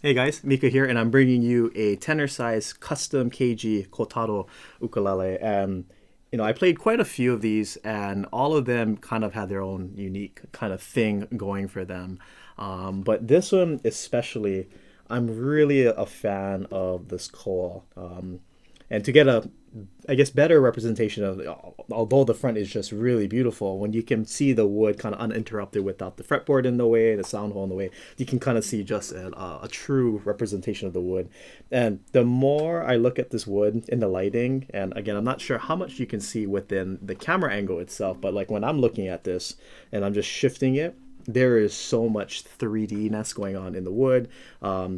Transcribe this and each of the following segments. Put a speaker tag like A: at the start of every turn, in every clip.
A: Hey guys, Mika here, and I'm bringing you a tenor size custom KG Kotaro ukulele. And I played quite a few of these, and all of them kind of had their own unique kind of thing going for them. But this one especially, I'm really a fan of this coil. And to get a, I guess, better representation of, although the front is just really beautiful, when you can see the wood kind of uninterrupted without the fretboard in the way, the sound hole in the way, you can kind of see just a true representation of the wood. And the more I look at this wood in the lighting, and again, I'm not sure how much you can see within the camera angle itself, but like when I'm looking at this and I'm just shifting it, there is so much 3D-ness going on in the wood.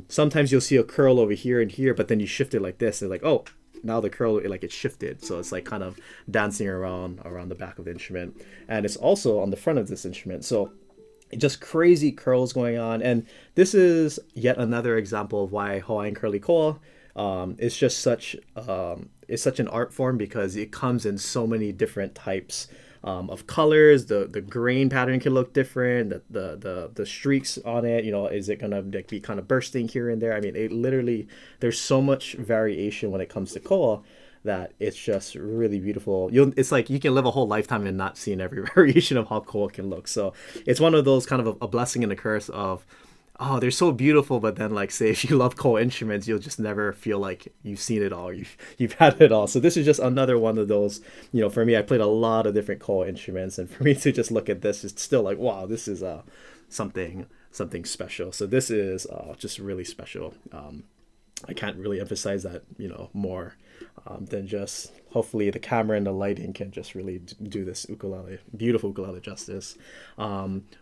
A: Sometimes you'll see a curl over here and here, but then you shift it like this, and like, oh, now the curl like it's shifted, so it's like kind of dancing around the back of the instrument, and it's also on the front of this instrument. So just crazy curls going on, and this is yet another example of why Hawaiian curly koa is just such it's such an art form because it comes in so many different types of colors. The grain pattern can look different. The streaks on it, is it gonna like be kind of bursting here and there? I mean, it literally there's so much variation when it comes to koa that it's just really beautiful. It's like you can live a whole lifetime and not seeing every variation of how koa can look. So it's one of those kind of a blessing and a curse of, oh, they're so beautiful, but then like say if you love koa instruments, you'll just never feel like you've seen it all. You've had it all. So this is just another one of those. For me, I played a lot of different koa instruments, and for me to just look at this, it's still like, wow, this is something special. So this is just really special. I can't really emphasize that, more than just hopefully the camera and the lighting can just really do this beautiful ukulele justice.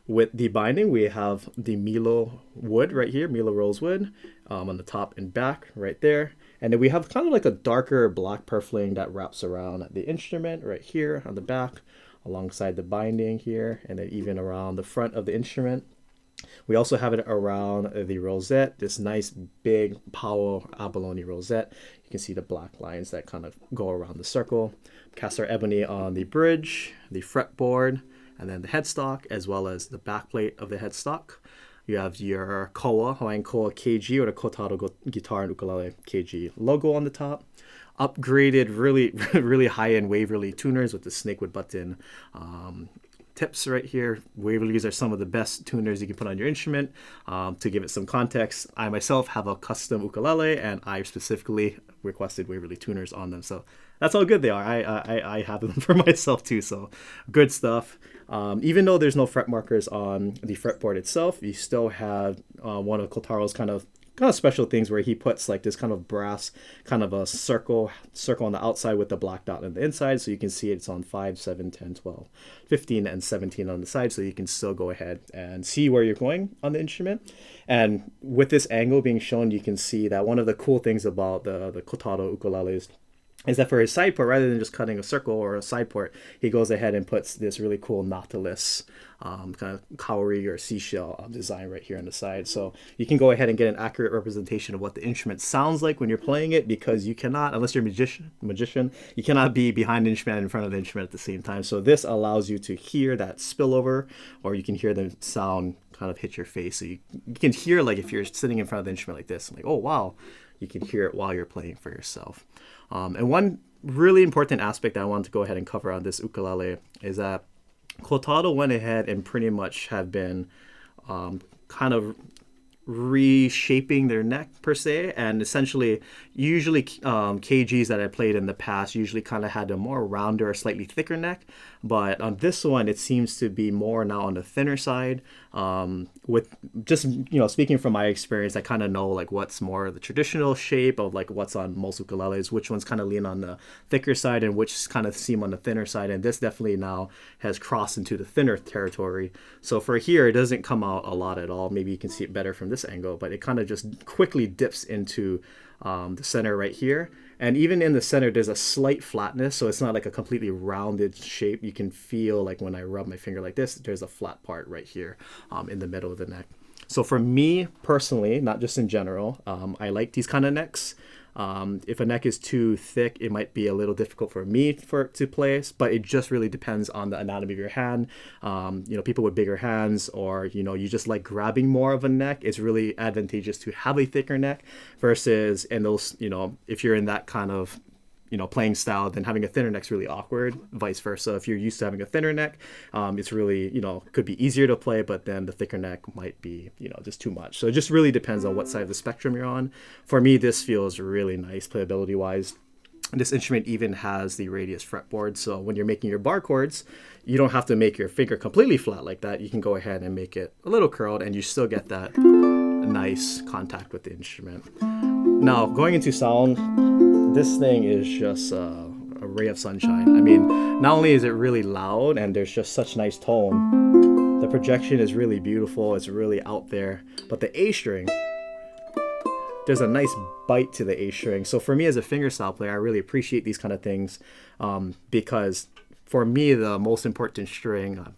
A: With the binding, we have the Milo wood right here, Milo rosewood, on the top and back right there. And then we have kind of like a darker black purfling that wraps around the instrument right here on the back, alongside the binding here, and then even around the front of the instrument. We also have it around the rosette, this nice big Powell abalone rosette. You can see the black lines that kind of go around the circle. Cast our ebony on the bridge, the fretboard, and then the headstock, as well as the backplate of the headstock. You have your koa, Hawaiian koa KG, or the Kotaro guitar and ukulele KG logo on the top. Upgraded, really, really high-end Waverly tuners with the snakewood button tips right here. Waverlys are some of the best tuners you can put on your instrument. To give it some context, I myself have a custom ukulele, and I specifically requested Waverly tuners on them. So that's how good they are. I have them for myself too. So good stuff. Even though there's no fret markers on the fretboard itself, you still have one of Kotaro's kind of special things where he puts like this kind of brass kind of a circle on the outside with the black dot on the inside, so you can see it's on 5, 7, 10, 12, 15, and 17 on the side, so you can still go ahead and see where you're going on the instrument. And with this angle being shown, you can see that one of the cool things about the Kotaro ukuleles is that for his side port, rather than just cutting a circle or a side port, he goes ahead and puts this really cool nautilus kind of cowrie or seashell design right here on the side. So you can go ahead and get an accurate representation of what the instrument sounds like when you're playing it, because you cannot, unless you're a magician, you cannot be behind the instrument and in front of the instrument at the same time. So this allows you to hear that spillover, or you can hear the sound kind of hit your face. So you can hear, like if you're sitting in front of the instrument like this, like, oh wow, you can hear it while you're playing for yourself. And one really important aspect that I wanted to go ahead and cover on this ukulele is that Kotaro went ahead and pretty much have been kind of reshaping their neck per se, and essentially usually KGs that I played in the past usually kind of had a more rounder, slightly thicker neck, but on this one it seems to be more now on the thinner side. With just speaking from my experience, I kind of know like what's more the traditional shape of like what's on most ukuleles, which ones kind of lean on the thicker side and which kind of seem on the thinner side, and this definitely now has crossed into the thinner territory. So for here it doesn't come out a lot at all. Maybe you can see it better from this angle, but it kind of just quickly dips into the center right here. And even in the center, there's a slight flatness, so it's not like a completely rounded shape. You can feel like when I rub my finger like this, there's a flat part right here in the middle of the neck. So for me personally, not just in general, I like these kind of necks. If a neck is too thick, it might be a little difficult for me to place, but it just really depends on the anatomy of your hand. People with bigger hands, or you just like grabbing more of a neck, it's really advantageous to have a thicker neck versus, and those, if you're in that kind of playing style, then having a thinner neck is really awkward. Vice versa, if you're used to having a thinner neck, it's really, could be easier to play, but then the thicker neck might be, just too much. So it just really depends on what side of the spectrum you're on. For me, this feels really nice playability wise. This instrument even has the radius fretboard, so when you're making your bar chords, you don't have to make your finger completely flat like that. You can go ahead and make it a little curled, and you still get that nice contact with the instrument. Now, going into sound, this thing is just a ray of sunshine. I mean, not only is it really loud and there's just such nice tone, the projection is really beautiful, it's really out there, but the A string, there's a nice bite to the A string. So for me as a fingerstyle player, I really appreciate these kind of things, because for me, the most important string, I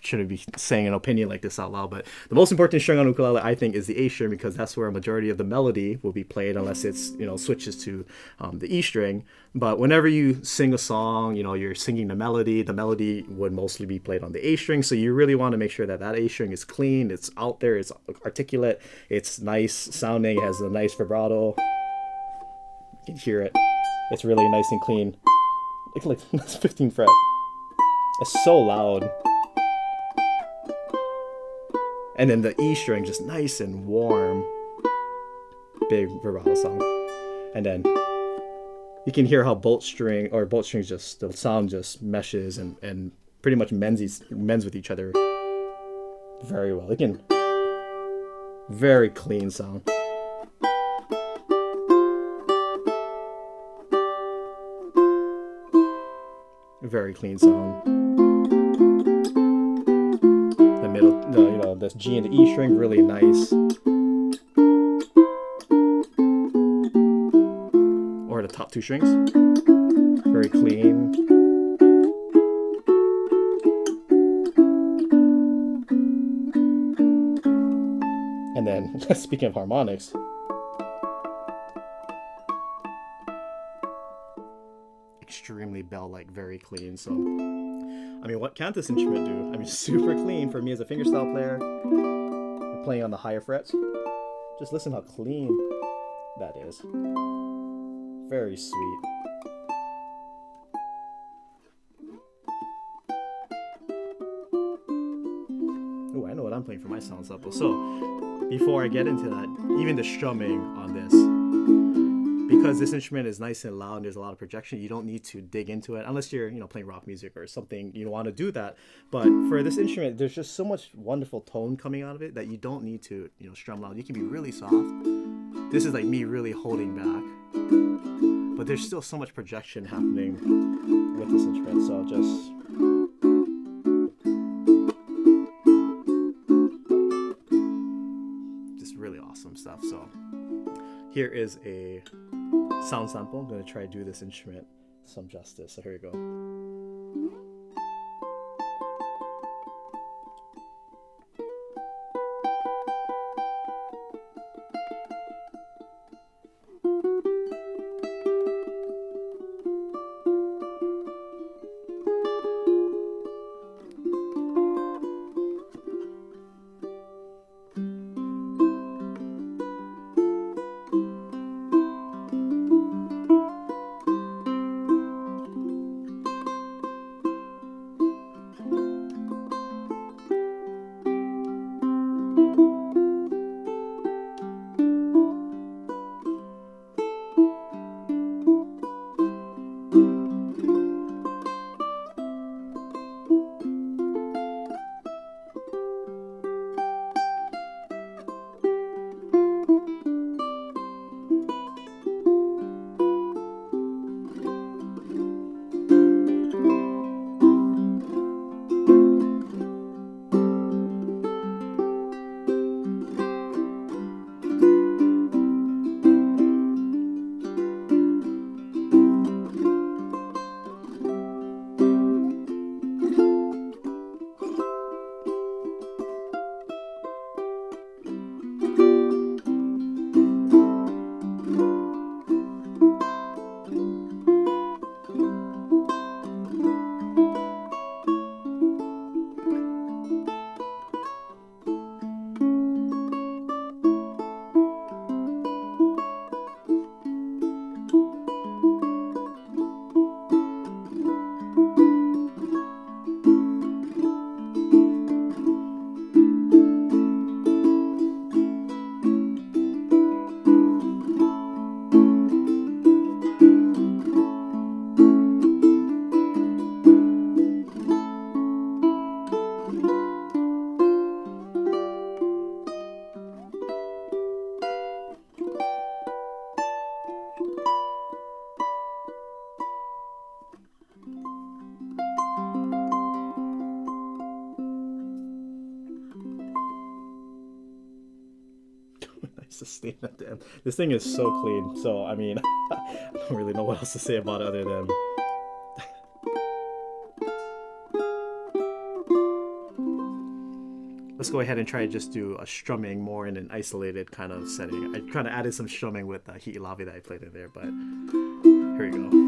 A: shouldn't be saying an opinion like this out loud, but the most important string on ukulele, I think, is the A string, because that's where a majority of the melody will be played, unless it's, switches to the E string. But whenever you sing a song, you're singing the melody would mostly be played on the A string. So you really want to make sure that that A string is clean, it's out there, it's articulate, it's nice sounding, it has a nice vibrato. You can hear it. It's really nice and clean. Like that's 15th fret. It's so loud. And then the E string, just nice and warm. Big vibrato sound. And then you can hear how both strings just, the sound just meshes and pretty much mends with each other very well. Again, very clean sound. Very clean sound. The middle, this G and the E string, really nice. Or the top two strings, very clean. And then, speaking of harmonics, extremely bell-like, very clean. So, I mean, what can't this instrument do? I mean, super clean for me as a fingerstyle player. We're playing on the higher frets. Just listen how clean that is. Very sweet. Oh, I know what I'm playing for my sound sample. So, before I get into that, even the strumming on this, because this instrument is nice and loud and there's a lot of projection, you don't need to dig into it unless you're, playing rock music or something, you want to do that. But for this instrument, there's just so much wonderful tone coming out of it that you don't need to, strum loud. You can be really soft. This is like me really holding back. But there's still so much projection happening with this instrument, so just really awesome stuff. So here is a sound sample. I'm going to try to do this instrument some justice. So here we go. sustain at the end. This thing is so clean. So I mean, I don't really know what else to say about it other than. Let's go ahead and try to just do a strumming more in an isolated kind of setting. I kind of added some strumming with the Hi'ilavi that I played in there, but here we go.